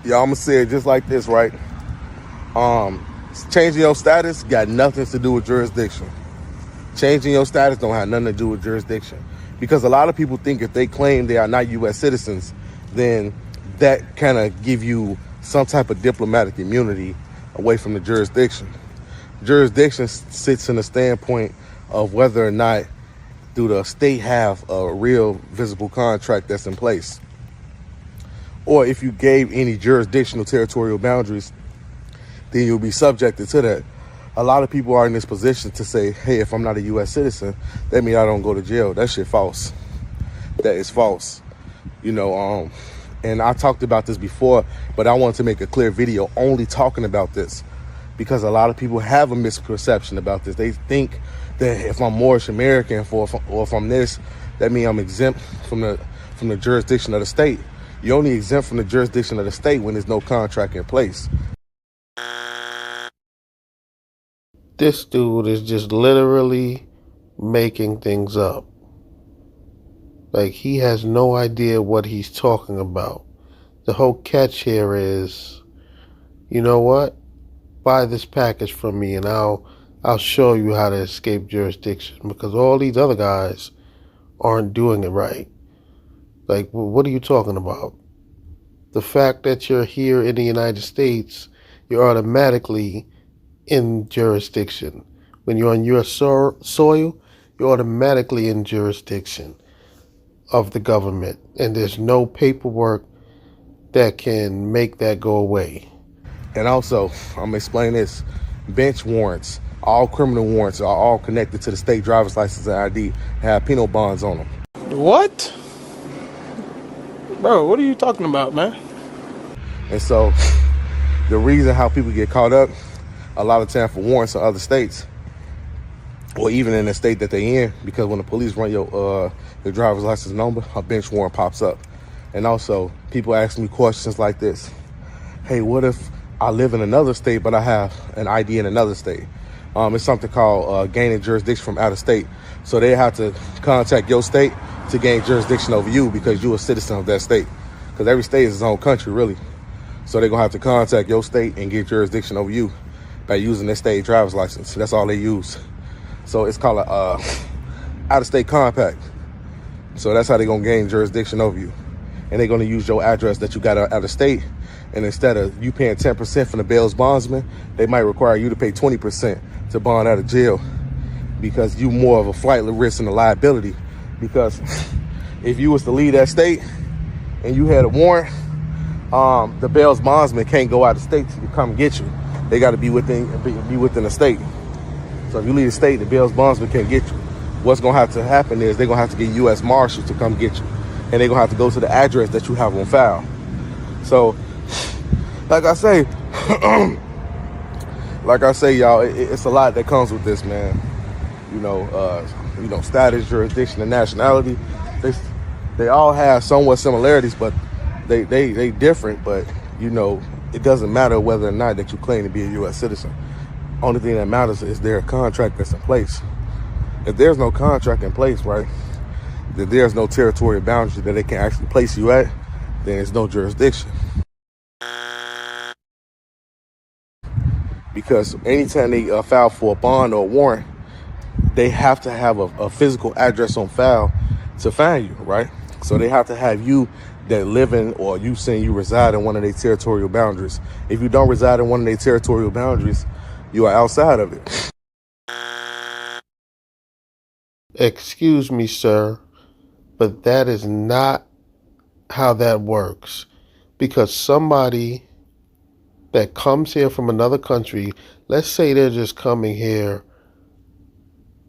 Yeah, I'm gonna say it just like this, right? Um, Changing your status got nothing to do with jurisdiction. Changing your status don't have nothing to do with jurisdiction. Because a lot of people think if they claim they are not U.S. citizens, then that kind of give you some type of diplomatic immunity away from the jurisdiction. Jurisdiction sits in the standpoint of whether or not do the state have a real visible contract that's in place. Or if you gave any jurisdictional territorial boundaries, then you'll be subjected to that. A lot of people are in this position to say, hey, if I'm not a U.S. citizen, that means I don't go to jail. That shit false. That is false. And I talked about this before, but I wanted to make a clear video only talking about this because a lot of people have a misconception about this. They think that if I'm Moorish American or if I'm this, that means I'm exempt from the jurisdiction of the state. You're only exempt from the jurisdiction of the state when there's no contract in place. This dude is just literally making things up. Like, he has no idea what he's talking about. The whole catch here is, you know what? Buy this package from me and I'll show you how to escape jurisdiction, because all these other guys aren't doing it right. Like, what are you talking about? The fact that you're here in the United States, you're automatically in jurisdiction. When you're on your soil, you're automatically in jurisdiction of the government, and there's no paperwork that can make that go away. And also, I'm gonna explain this. Bench warrants, all criminal warrants are all connected to the state driver's license and ID, have penal bonds on them. What? Bro, what are you talking about, man? And so the reason how people get caught up a lot of time for warrants in other states, or even in the state that they in, because when the police run your driver's license number, a bench warrant pops up. And also, people ask me questions like this. Hey, what if I live in another state, but I have an ID in another state? It's something called gaining jurisdiction from out of state. So they have to contact your state to gain jurisdiction over you because you're a citizen of that state. Because every state is its own country, really. So they're going to have to contact your state and get jurisdiction over you by using their state driver's license. That's all they use. So it's called a out-of-state compact. So that's how they're going to gain jurisdiction over you. And they're going to use your address that you got out of state. And instead of you paying 10% from the bail's bondsman, they might require you to pay 20% to bond out of jail, because you more of a flight risk and a liability. Because if you was to leave that state and you had a warrant, the bail's bondsman can't go out of state to come get you. They got to be within the state. So if you leave the state, the bail's bondsman can't get you. What's going to have to happen is they're going to have to get U.S. Marshals to come get you. And they're going to have to go to the address that you have on file. So, like I say, y'all, it's a lot that comes with this, man. Status, jurisdiction, and nationality. They all have somewhat similarities, but they different. But it doesn't matter whether or not that you claim to be a U.S. citizen. Only thing that matters is there a contract that's in place. If there's no contract in place, right, that there's no territorial boundary that they can actually place you at, then there's no jurisdiction. Because anytime they file for a bond or a warrant, they have to have a physical address on file to find you, right? So they have to have you that live in, or you saying you reside in one of their territorial boundaries. If you don't reside in one of their territorial boundaries, you are outside of it. Excuse me, sir, but that is not how that works. Because somebody that comes here from another country, let's say they're just coming here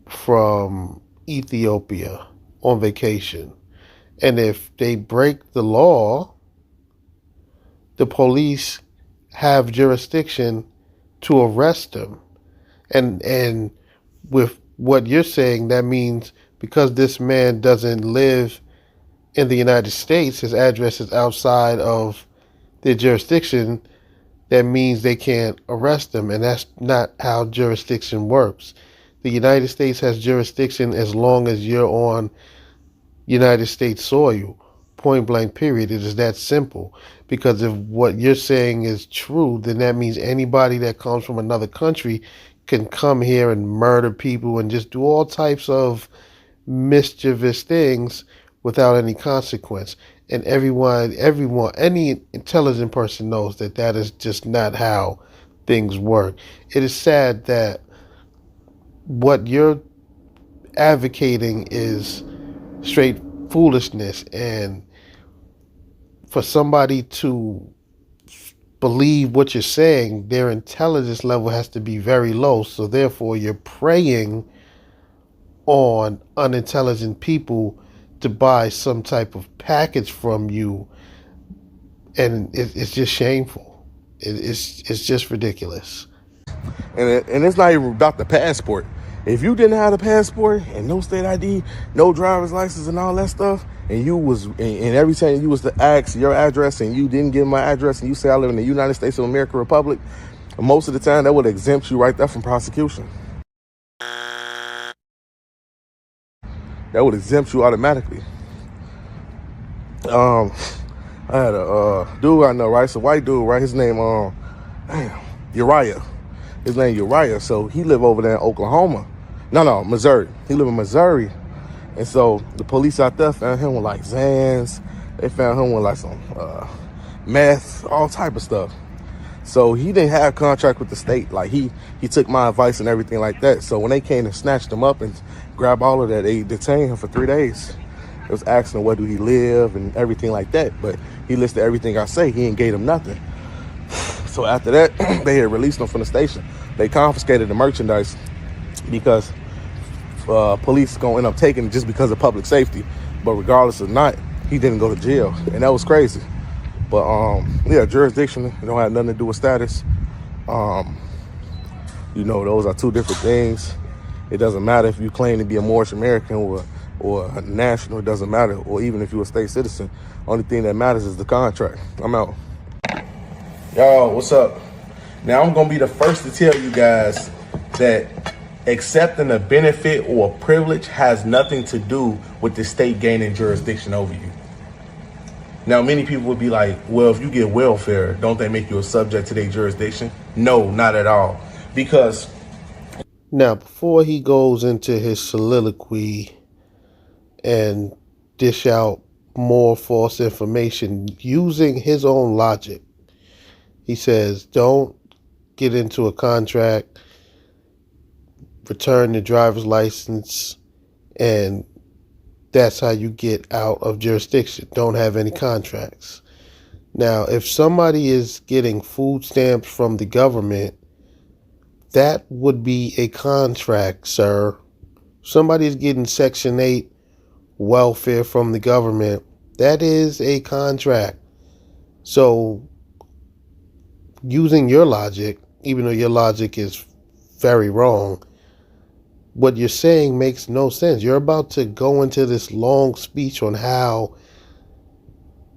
from Ethiopia on vacation, and if they break the law, the police have jurisdiction to arrest them. And with what you're saying, that means because this man doesn't live in the United States, his address is outside of their jurisdiction, that means they can't arrest him. And that's not how jurisdiction works. The United States has jurisdiction as long as you're on United States soil. point blank period. It is that simple. Because if what you're saying is true, then that means anybody that comes from another country can come here and murder people and just do all types of mischievous things without any consequence. And everyone, any intelligent person knows that that is just not how things work. It is sad that what you're advocating is straight foolishness, and for somebody to believe what you're saying, their intelligence level has to be very low. So therefore, you're preying on unintelligent people to buy some type of package from you, and it's just shameful. It's just ridiculous. And it's not even about the passport. If you didn't have a passport and no state ID, no driver's license and all that stuff, and you was, and every time you was to ask your address and you didn't give my address and you say I live in the United States of America Republic, most of the time that would exempt you right there from prosecution. That would exempt you automatically. I had a dude I know, right? It's a white dude, right? His name Uriah. His name Uriah. So he lived over there in Oklahoma. No, Missouri. He lived in Missouri. And so the police out there found him with like Zans. They found him with like some meth, all type of stuff. So he didn't have a contract with the state. Like he took my advice and everything like that. So when they came and snatched him up and grabbed all of that, they detained him for 3 days. It was asking him where do he live and everything like that. But he listed everything I say. He ain't gave him nothing. So after that, they had released him from the station. They confiscated the merchandise because police gonna end up taking it just because of public safety. But regardless of not, he didn't go to jail, and that was crazy. But yeah, jurisdiction, it don't have nothing to do with status. Those are two different things. It doesn't matter if you claim to be a Moorish American or a national. It doesn't matter. Or even if you're a state citizen. Only thing that matters is the contract. I'm out. Yo, what's up? Now I'm gonna be the first to tell you guys that accepting a benefit or a privilege has nothing to do with the state gaining jurisdiction over you. Now, many people would be like, well, if you get welfare, don't they make you a subject to their jurisdiction? No, not at all. Because now, before he goes into his soliloquy and dish out more false information using his own logic, he says, don't get into a contract, return the driver's license, and that's how you get out of jurisdiction. Don't have any contracts. Now, if somebody is getting food stamps from the government, that would be a contract, sir. Somebody's getting Section 8 welfare from the government. That is a contract. So, using your logic, even though your logic is very wrong, what you're saying makes no sense. You're about to go into this long speech on how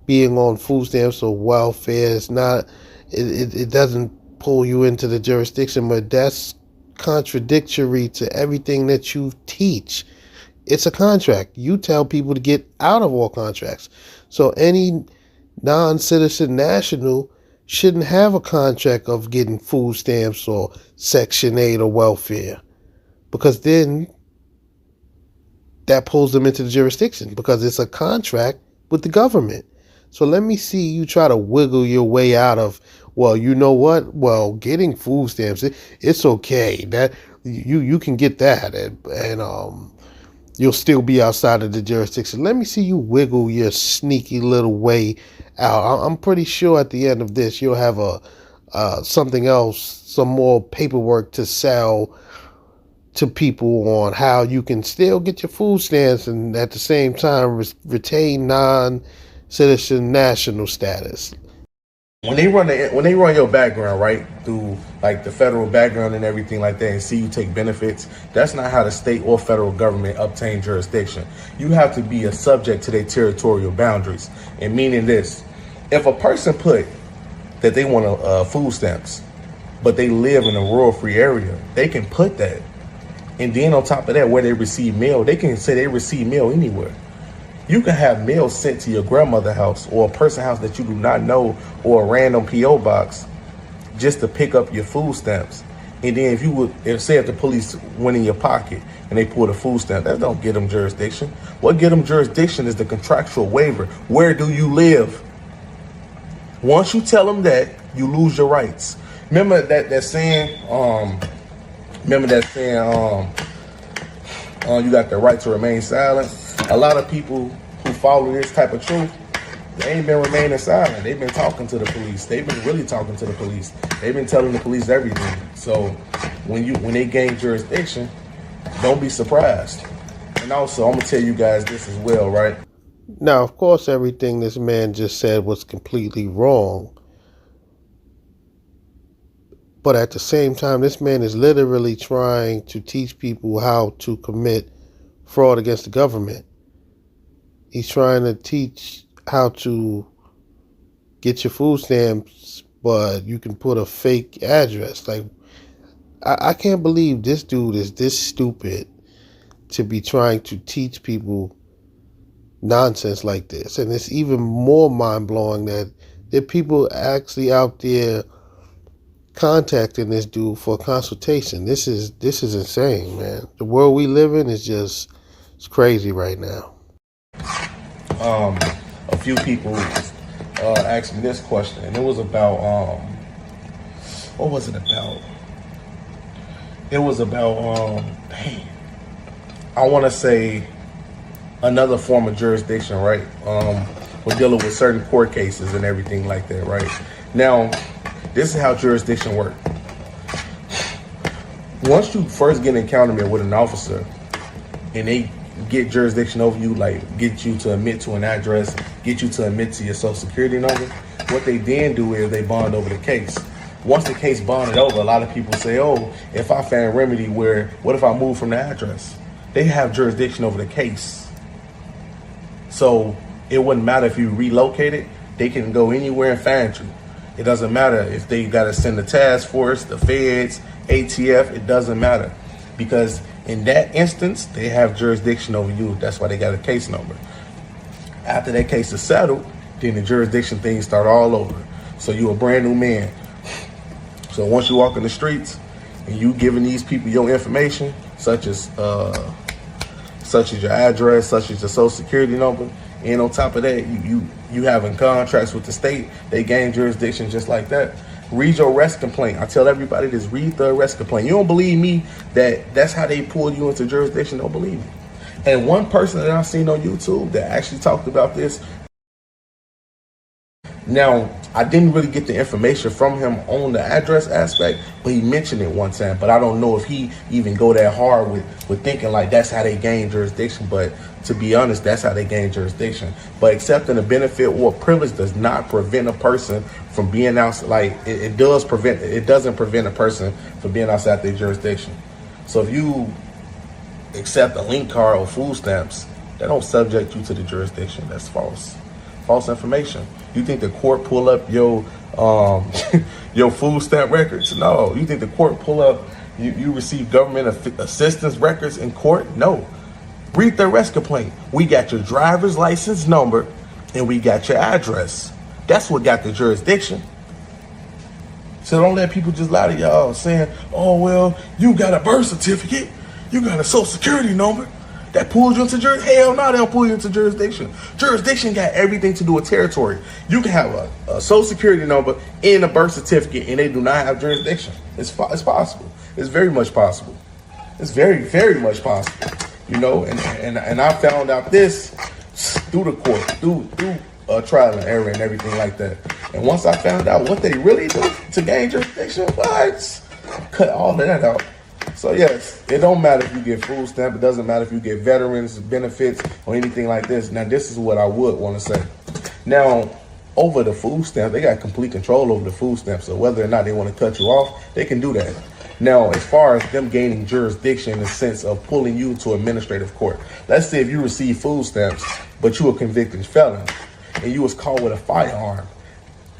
being on food stamps or welfare is not, it doesn't pull you into the jurisdiction, but that's contradictory to everything that you teach. It's a contract. You tell people to get out of all contracts. So any non-citizen national shouldn't have a contract of getting food stamps or Section 8 or welfare, because then that pulls them into the jurisdiction because it's a contract with the government. So let me see you try to wiggle your way out of, well, you know what? Well, getting food stamps, it's okay. That you can get that, and you'll still be outside of the jurisdiction. Let me see you wiggle your sneaky little way out. I'm pretty sure at the end of this, you'll have something else, some more paperwork to sell to people on how you can still get your food stamps and at the same time retain non-citizen national status. when they run your background, right, through like the federal background and everything like that, and see you take benefits, that's not how the state or federal government obtain jurisdiction. You have to be a subject to their territorial boundaries. And meaning this, if a person put that they want food stamps, but they live in a rural free area, they can put that. And then on top of that, where they receive mail, they can say they receive mail anywhere. You can have mail sent to your grandmother's house or a person's house that you do not know, or a random P.O. box, just to pick up your food stamps. And then if the police went in your pocket and they pulled a food stamp, that don't get them jurisdiction. What get them jurisdiction is the contractual waiver. Where do you live? Once you tell them that, you lose your rights. Remember that saying, you got the right to remain silent. A lot of people who follow this type of truth, they ain't been remaining silent. They've been talking to the police. They've been really talking to the police. They've been telling the police everything. So when they gain jurisdiction, don't be surprised. And also, I'm gonna tell you guys this as well, right? Now, of course, everything this man just said was completely wrong. But at the same time, this man is literally trying to teach people how to commit fraud against the government. He's trying to teach how to get your food stamps, but you can put a fake address. Like, I can't believe this dude is this stupid to be trying to teach people nonsense like this. And it's even more mind-blowing that there are people actually out there contacting this dude for a consultation. This is insane, man. The world we live in is it's crazy right now. A few people asked me this question, and it was about what was it about? It was about I want to say another form of jurisdiction, right? We're dealing with certain court cases and everything like that, right? Now, this is how jurisdiction works. Once you first get in encounter with an officer and they get jurisdiction over you, like get you to admit to an address, get you to admit to your social security number, what they then do is they bond over the case. Once the case bonded over, a lot of people say, oh, if I found remedy what if I move from the address? They have jurisdiction over the case. So it wouldn't matter if you relocated, they can go anywhere and find you. It doesn't matter if they got to send the task force, the feds, ATF, it doesn't matter. Because in that instance, they have jurisdiction over you. That's why they got a case number. After that case is settled, then the jurisdiction things start all over. So you're a brand new man. So once you walk in the streets and you giving these people your information, such as your address, such as your social security number, and on top of that, you having contracts with the state, they gain jurisdiction just like that. Read your arrest complaint. I tell everybody this, read the arrest complaint. You don't believe me that's how they pull you into jurisdiction, don't believe me. And one person that I've seen on YouTube that actually talked about this, now, I didn't really get the information from him on the address aspect, but he mentioned it one time. But I don't know if he even go that hard with thinking like that's how they gain jurisdiction. But to be honest, that's how they gain jurisdiction. But accepting a benefit or privilege does not prevent a person from being outside. Like it doesn't prevent a person from being outside their jurisdiction. So if you accept a link card or food stamps, that don't subject you to the jurisdiction. That's false. False information. You think the court pull up your your food stamp records? No. You think the court pull up you receive government assistance records in court? No. Read the arrest complaint. We got your driver's license number and we got your address. That's what got the jurisdiction. So don't let people just lie to y'all saying, oh, well, you got a birth certificate, you got a social security number. That pulls you into jurisdiction. Hell no, they don't pull you into jurisdiction. Jurisdiction got everything to do with territory. You can have a social security number and a birth certificate, and they do not have jurisdiction. It's possible. It's very much possible. It's very, very much possible. You know, and I found out this through the court, through trial and error and everything like that. And once I found out what they really do to gain jurisdiction, I cut all of that out. So yes, it don't matter if you get food stamp. It doesn't matter if you get veterans benefits or anything like this. Now, this is what I would want to say. Now, over the food stamp, they got complete control over the food stamp. So whether or not they want to cut you off, they can do that. Now, as far as them gaining jurisdiction in the sense of pulling you to administrative court, let's say if you receive food stamps, but you a convicted felon and you was caught with a firearm,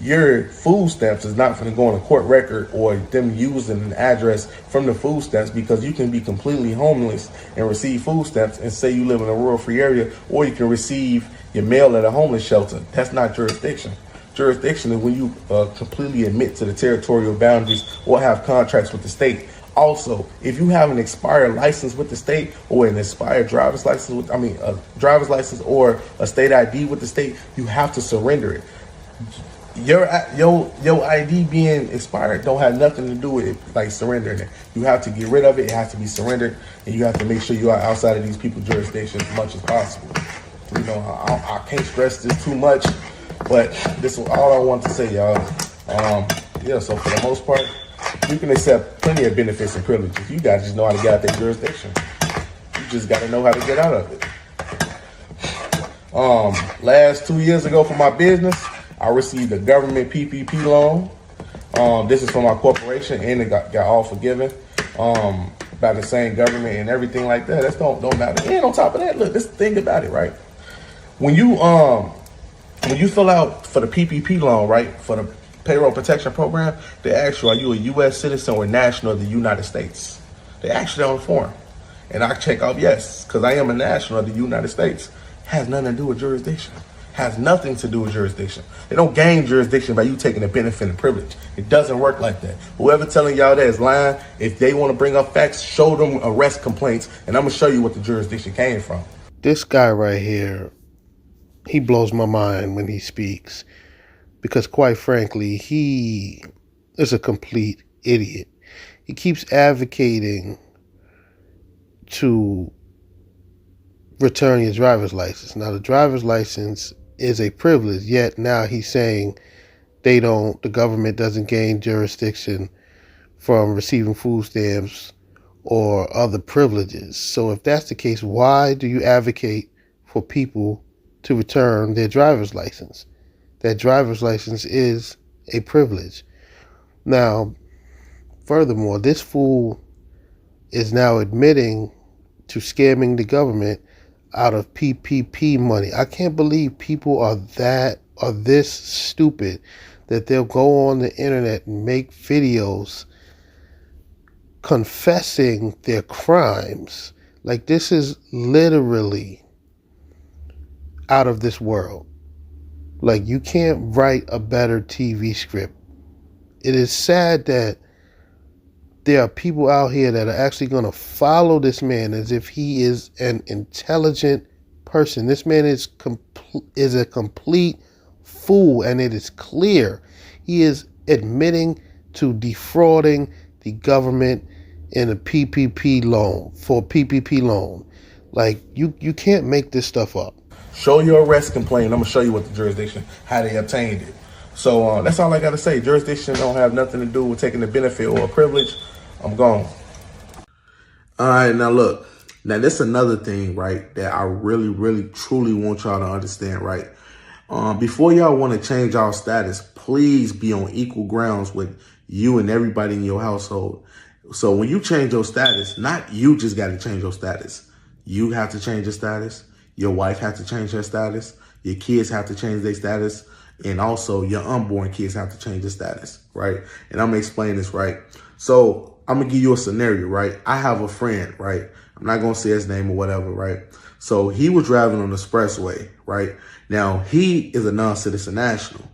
your food stamps is not going to go on a court record or them using an address from the food stamps, because you can be completely homeless and receive food stamps and say you live in a rural free area, or you can receive your mail at a homeless shelter. That's not jurisdiction. Jurisdiction is when you completely admit to the territorial boundaries or have contracts with the state. Also, if you have an expired license with the state or an expired driver's license, a driver's license or a state ID with the state, you have to surrender it. Your ID being expired don't have nothing to do with it, like surrendering it. You have to get rid of it. It has to be surrendered, and you have to make sure you are outside of these people's jurisdiction as much as possible. You know, I can't stress this too much, but this is all I want to say, y'all. So for the most part, you can accept plenty of benefits and privileges. You guys just know how to get out that jurisdiction. You just got to know how to get out of it. Last 2 years ago for my business, I received a government PPP loan. This is from my corporation, and it got all forgiven by the same government and everything like that. That don't matter. And on top of that, look, this thing about it, right? When you fill out for the PPP loan, right, for the payroll protection program, they ask you, are you a U.S. citizen or national of the United States? They ask you on the form, and I check off yes, because I am a national of the United States. Has nothing to do with jurisdiction. Has nothing to do with jurisdiction. They don't gain jurisdiction by you taking a benefit and privilege. It doesn't work like that. Whoever telling y'all that is lying. If they want to bring up facts, show them arrest complaints, and I'm going to show you what the jurisdiction came from. This guy right here, he blows my mind when he speaks, because quite frankly, he is a complete idiot. He keeps advocating to return your driver's license. Now, the driver's license is a privilege, yet now he's saying the government doesn't gain jurisdiction from receiving food stamps or other privileges. So if that's the case, why do you advocate for people to return their driver's license? That driver's license is a privilege. Now, furthermore, this fool is now admitting to scamming the government out of PPP money. I can't believe people are this stupid that they'll go on the internet and make videos confessing their crimes. Like, this is literally out of this world. Like, you can't write a better TV script. It is sad that there are people out here that are actually going to follow this man as if he is an intelligent person. This man is a complete fool, and it is clear he is admitting to defrauding the government in a PPP loan. Like, you can't make this stuff up. Show your arrest complaint. I'm going to show you what the jurisdiction, how they obtained it. So that's all I got to say. Jurisdiction don't have nothing to do with taking a benefit or a privilege. I'm gone. All right, now look. Now, this is another thing, right, that I really, really, truly want y'all to understand, right? Before y'all want to change our status, please be on equal grounds with you and everybody in your household. So when you change your status, not you just got to change your status. You have to change your status. Your wife has to change her status. Your kids have to change their status. And also your unborn kids have to change their status, right? And I'm going to explain this, right? So I'm going to give you a scenario, right? I have a friend, right? I'm not going to say his name or whatever, right? So he was driving on the expressway, right? Now, he is a non-citizen national.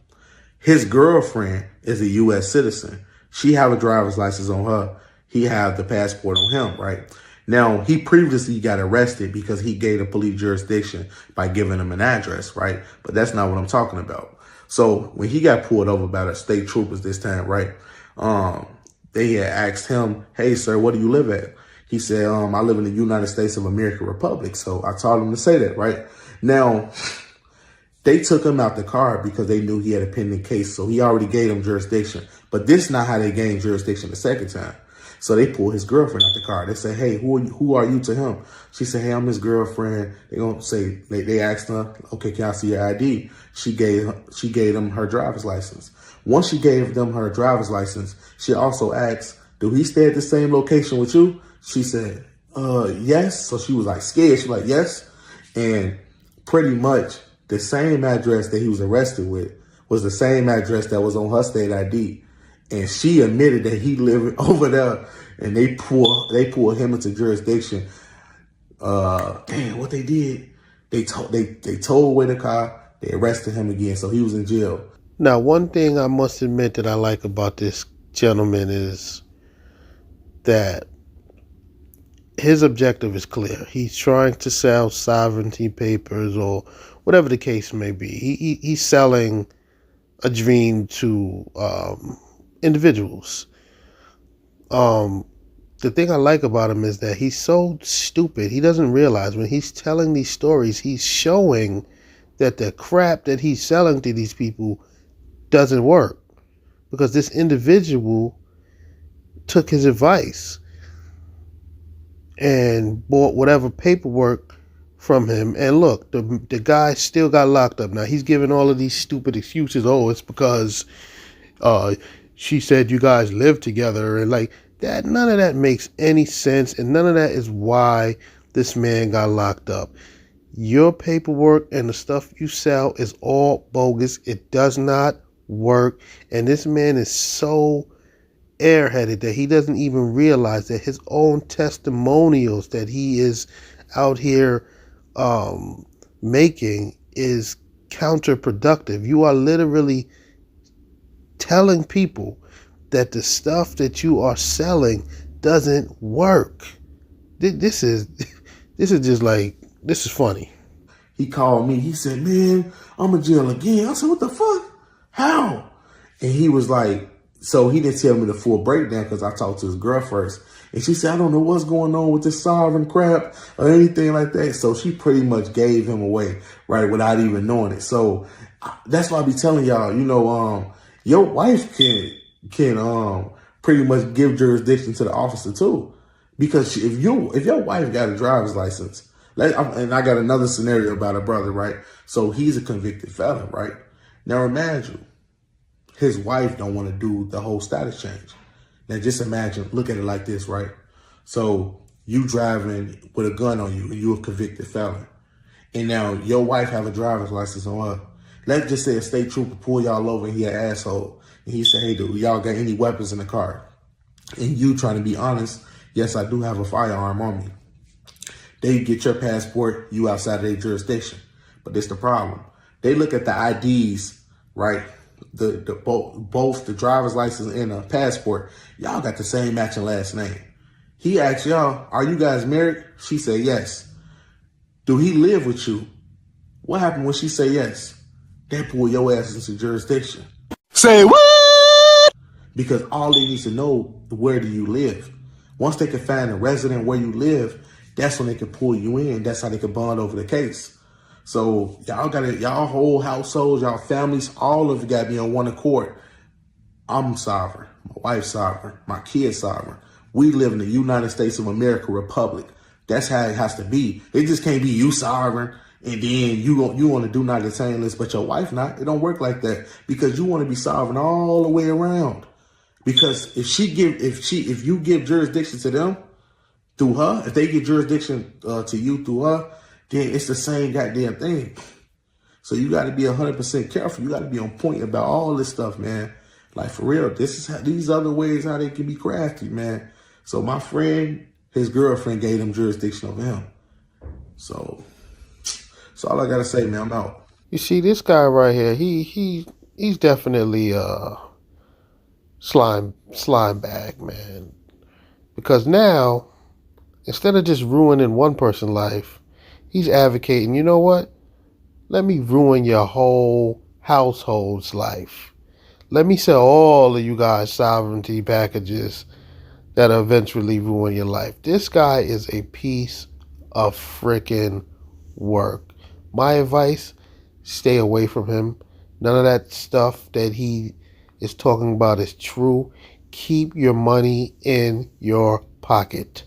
His girlfriend is a U.S. citizen. She have a driver's license on her. He have the passport on him, right? Now, he previously got arrested because he gave the police jurisdiction by giving him an address, right? But that's not what I'm talking about. So when he got pulled over by the state troopers this time, right? They had asked him, hey, sir, where do you live at? He said, I live in the United States of America Republic. So I told him to say that, right? Now, they took him out the car because they knew he had a pending case. So he already gave them jurisdiction. But this is not how they gained jurisdiction the second time. So they pulled his girlfriend out the car. They said, hey, who are you to him? She said, hey, I'm his girlfriend. They asked her, okay, can I see your ID? She gave them her driver's license. Once she gave them her driver's license, she also asked, do he stay at the same location with you? She said, yes. So she was like scared. She was like, yes. And pretty much the same address that he was arrested with was the same address that was on her state ID. And she admitted that he lived over there, and they pulled him into jurisdiction. Damn, what they did, they towed away the car, they arrested him again, so he was in jail. Now, one thing I must admit that I like about this gentleman is that his objective is clear. He's trying to sell sovereignty papers or whatever the case may be. He's selling a dream to individuals. The thing I like about him is that he's so stupid. He doesn't realize when he's telling these stories, he's showing that the crap that he's selling to these people doesn't work, because this individual took his advice and bought whatever paperwork from him. And look, the guy still got locked up. Now, he's giving all of these stupid excuses. Oh, it's because she said you guys live together, and like that. None of that makes any sense, and none of that is why this man got locked up. Your paperwork and the stuff you sell is all bogus. It does not work. And this man is so airheaded that he doesn't even realize that his own testimonials that he is out here making is counterproductive. You are literally telling people that the stuff that you are selling doesn't work. This is just like, this is funny. He called me. He said, man, I'm in jail again. I said, what the fuck? How? And he was like, so he didn't tell me the full breakdown because I talked to his girl first. And she said, I don't know what's going on with this sovereign crap or anything like that. So she pretty much gave him away, right, without even knowing it. So that's why I be telling y'all, your wife can pretty much give jurisdiction to the officer too. Because if your wife got a driver's license, and I got another scenario about a brother, right? So he's a convicted felon, right? Now imagine his wife don't want to do the whole status change. Now just imagine, look at it like this, right? So you driving with a gun on you and you're a convicted felon. And now your wife have a driver's license on her. Let's just say a state trooper pull y'all over and he an asshole. And he say, hey, dude, y'all got any weapons in the car? And you trying to be honest, yes, I do have a firearm on me. They get your passport, you outside of their jurisdiction. But this the problem. They look at the IDs, right? Both the driver's license and the passport. Y'all got the same matching last name. He asked y'all, are you guys married? She said yes. Do he live with you? What happened when she said yes? They pull your ass into jurisdiction. Say what? Because all they need to know, where do you live? Once they can find a resident where you live, that's when they can pull you in. That's how they can bond over the case. So y'all whole households, y'all families, all of you got to be on one accord. I'm sovereign. My wife's sovereign. My kid's sovereign. We live in the United States of America Republic. That's how it has to be. It just can't be you sovereign and then you want to do not detain list, but your wife not. It don't work like that, because you want to be sovereign all the way around. Because if you give jurisdiction to them through her, if they give jurisdiction to you through her, then it's the same goddamn thing. So you got to be 100% careful. You got to be on point about all this stuff, man. Like, for real, these other ways how they can be crafty, man. So my friend, his girlfriend gave him jurisdiction over him. So all I got to say, man, I'm out. You see, this guy right here, he's definitely slime bag, man. Because now, instead of just ruining one person's life, he's advocating, you know what? Let me ruin your whole household's life. Let me sell all of you guys sovereignty packages that'll eventually ruin your life. This guy is a piece of freaking work. My advice, stay away from him. None of that stuff that he is talking about is true. Keep your money in your pocket.